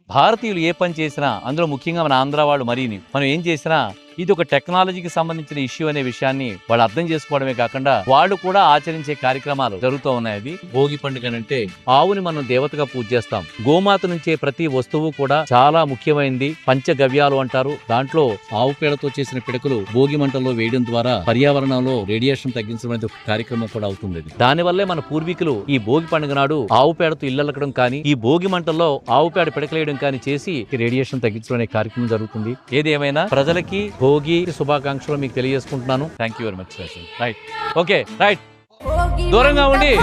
భారతీయులు ఏ పని చేసినా అందులో ముఖ్యంగా మన ఆంధ్ర వాళ్ళు మరీని మనం ఏం చేసినా ఇది ఒక టెక్నాలజీకి సంబంధించిన ఇష్యూ అనే విషయాన్ని వాళ్ళు అర్థం చేసుకోవడమే కాకుండా వాళ్ళు కూడా ఆచరించే కార్యక్రమాలు జరుగుతూ ఉన్నాయి. భోగి పండుగ అంటే ఆవుని మనం దేవతగా పూజ చేస్తాం. గోమాత నుంచే ప్రతి వస్తువు కూడా చాలా ముఖ్యమైనది. పంచగవ్యాలు అంటారు. దాంట్లో ఆవు పేడతో చేసిన పిడకలు భోగి మంటల్లో వేయడం ద్వారా పర్యావరణంలో రేడియేషన్ తగ్గించడం అనేది ఒక కార్యక్రమం కూడా అవుతుంది. దానివల్లే మన పూర్వీకులు ఈ భోగి పండుగ నాడు ఆవు పేడతో ఇళ్ళలకడం కానీ ఈ భోగి మంటల్లో ఆవు పేడ పిడకలేయడం కానీ చేసి రేడియేషన్ తగ్గించడం అనే కార్యక్రమం జరుగుతుంది. ఏదేమైనా ప్రజలకి భోగి శుభాకాంక్షలు మీకు తెలియజేసుకుంటున్నాను. Thank you very much. Right, okay, right, దూరంగా ఉండి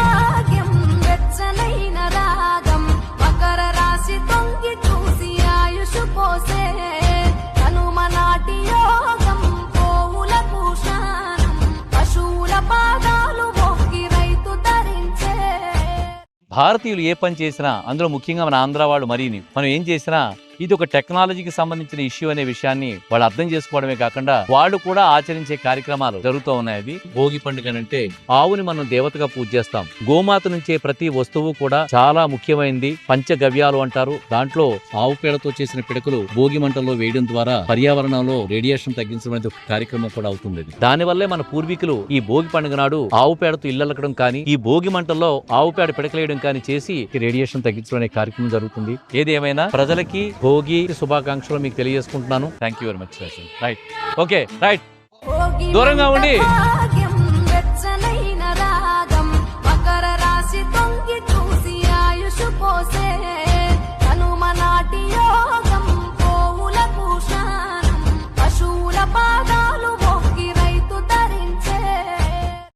భారతీయులు ఏ పని చేసినా అందులో ముఖ్యంగా మన ఆంధ్ర వాళ్ళు మరీని మనం ఏం చేసినా ఇది ఒక టెక్నాలజీకి సంబంధించిన ఇష్యూ అనే విషయాన్ని వాళ్ళు అర్థం చేసుకోవడమే కాకుండా వాళ్ళు కూడా ఆచరించే కార్యక్రమాలు జరుగుతూ ఉన్నాయి. భోగి పండుగ అంటే ఆవుని మనం దేవతగా పూజ చేస్తాం. గోమాత నుంచే ప్రతి వస్తువు కూడా చాలా ముఖ్యమైనది. పంచగవ్యాలు అంటారు. దాంట్లో ఆవు పేడతో చేసిన పిడకలు భోగి మంటల్లో వేయడం ద్వారా పర్యావరణంలో రేడియేషన్ తగ్గించడం అనేది ఒక కార్యక్రమం కూడా అవుతుంది. దానివల్లే మన పూర్వీకులు ఈ భోగి పండుగ నాడు ఆవు పేడతో ఇళ్ళలకడం కానీ ఈ భోగి మంటల్లో ఆవు పేడ పిడకలేయడం కానీ చేసి రేడియేషన్ తగ్గించడం అనే కార్యక్రమం జరుగుతుంది. ఏదేమైనా ప్రజలకి భోగి శుభాకాంక్షలు మీకు తెలియజేసుకుంటున్నాను. Thank you very much. Right, okay, right, దూరంగా ఉండి